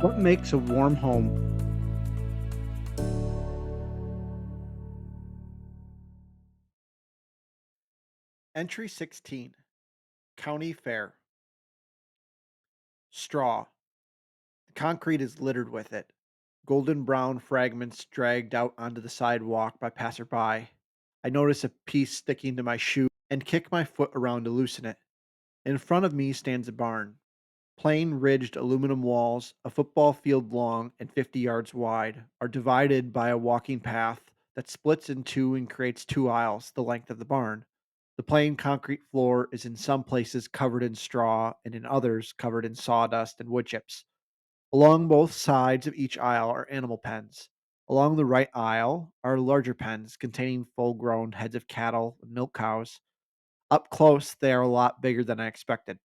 What makes a warm home? Entry 16, County Fair. Straw. The concrete is littered with it. Golden brown fragments dragged out onto the sidewalk by passerby. I notice a piece sticking to my shoe and kick my foot around to loosen it. In front of me stands a barn. Plain ridged aluminum walls, a football field long and 50 yards wide, are divided by a walking path that splits in two and creates two aisles the length of the barn. The plain concrete floor is in some places covered in straw and in others covered in sawdust and wood chips. Along both sides of each aisle are animal pens. Along the right aisle are larger pens containing full grown heads of cattle and milk cows. Up close, they are a lot bigger than I expected.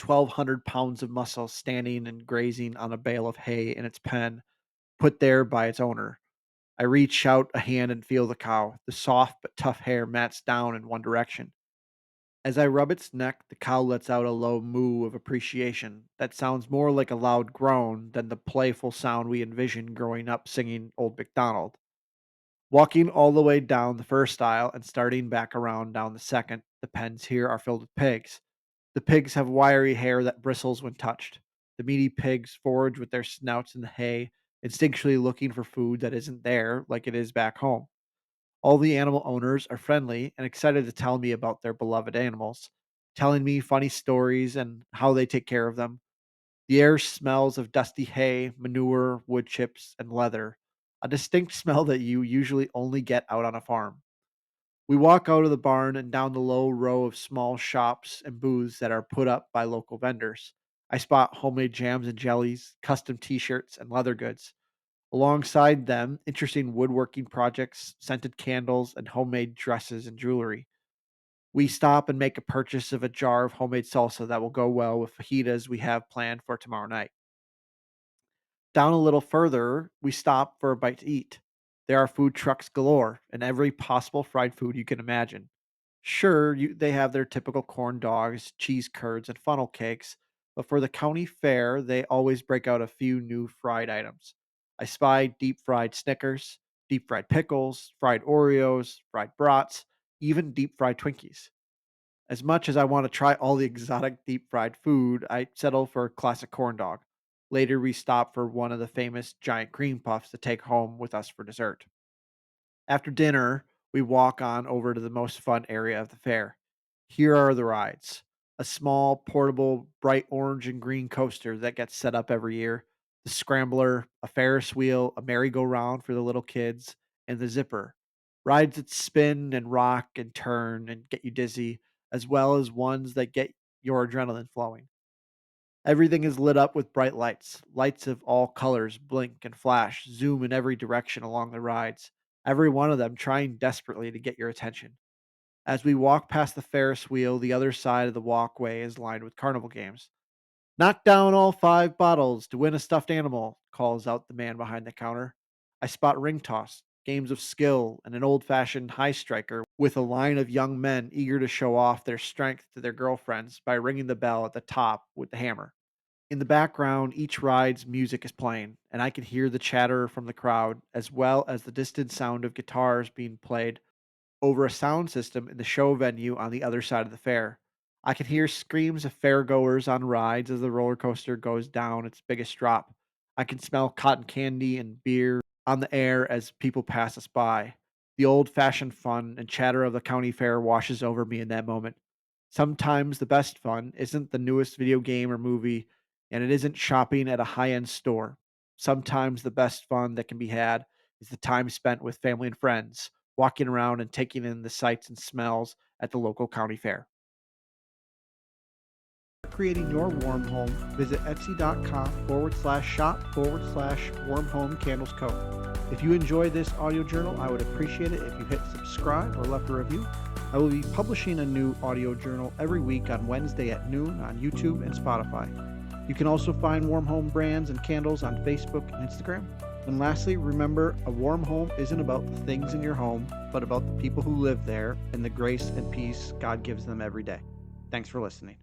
1,200 pounds of muscle standing and grazing on a bale of hay in its pen, put there by its owner. I reach out a hand and feel the cow. The soft but tough hair mats down in one direction. As I rub its neck, the cow lets out a low moo of appreciation that sounds more like a loud groan than the playful sound we envisioned growing up singing Old MacDonald. Walking all the way down the first aisle and starting back around down the second, the pens here are filled with pigs. The pigs have wiry hair that bristles when touched. The meaty pigs forage with their snouts in the hay, instinctually looking for food that isn't there like it is back home. All the animal owners are friendly and excited to tell me about their beloved animals, telling me funny stories and how they take care of them. The air smells of dusty hay, manure, wood chips, and leather, a distinct smell that you usually only get out on a farm. We walk out of the barn and down the low row of small shops and booths that are put up by local vendors. I spot homemade jams and jellies, custom t shirts, and leather goods. Alongside them, interesting woodworking projects, scented candles, and homemade dresses and jewelry. We stop and make a purchase of a jar of homemade salsa that will go well with fajitas we have planned for tomorrow night. Down a little further, we stop for a bite to eat. There are food trucks galore and every possible fried food you can imagine. Sure, they have their typical corn dogs, cheese curds, and funnel cakes, but for the county fair, they always break out a few new fried items. I spy deep fried Snickers, deep fried pickles, fried Oreos, fried brats, even deep fried Twinkies. As much as I want to try all the exotic deep fried food, I settle for a classic corn dog. Later, we stop for one of the famous giant cream puffs to take home with us for dessert. After dinner, we walk on over to the most fun area of the fair. Here are the rides: a small, portable, bright orange and green coaster that gets set up every year, the scrambler, a Ferris wheel, a merry-go-round for the little kids, and the zipper. Rides that spin and rock and turn and get you dizzy, as well as ones that get your adrenaline flowing. Everything is lit up with bright lights. Lights of all colors blink and flash, zoom in every direction along the rides, every one of them trying desperately to get your attention. As we walk past the Ferris wheel, the other side of the walkway is lined with carnival games. "Knock down all 5 bottles to win a stuffed animal," calls out the man behind the counter. I spot ring toss, games of skill, and an old fashioned high striker with a line of young men eager to show off their strength to their girlfriends by ringing the bell at the top with the hammer. In the background, each ride's music is playing, and I can hear the chatter from the crowd, as well as the distant sound of guitars being played over a sound system in the show venue on the other side of the fair. I can hear screams of fairgoers on rides as the roller coaster goes down its biggest drop. I can smell cotton candy and beer on the air as people pass us by. The old fashioned fun and chatter of the county fair washes over me in that moment. Sometimes the best fun isn't the newest video game or movie, and it isn't shopping at a high end store. Sometimes the best fun that can be had is the time spent with family and friends, walking around and taking in the sights and smells at the local county fair. Creating your warm home, visit etsy.com/shop/warm home candles co. If you enjoy this audio journal, I would appreciate it if you hit subscribe or left a review. I will be publishing a new audio journal every week on Wednesday at noon on YouTube and Spotify. You can also find Warm Home brands and candles on Facebook and Instagram. And lastly, remember, a warm home isn't about the things in your home, but about the people who live there and the grace and peace God gives them every day. Thanks for listening.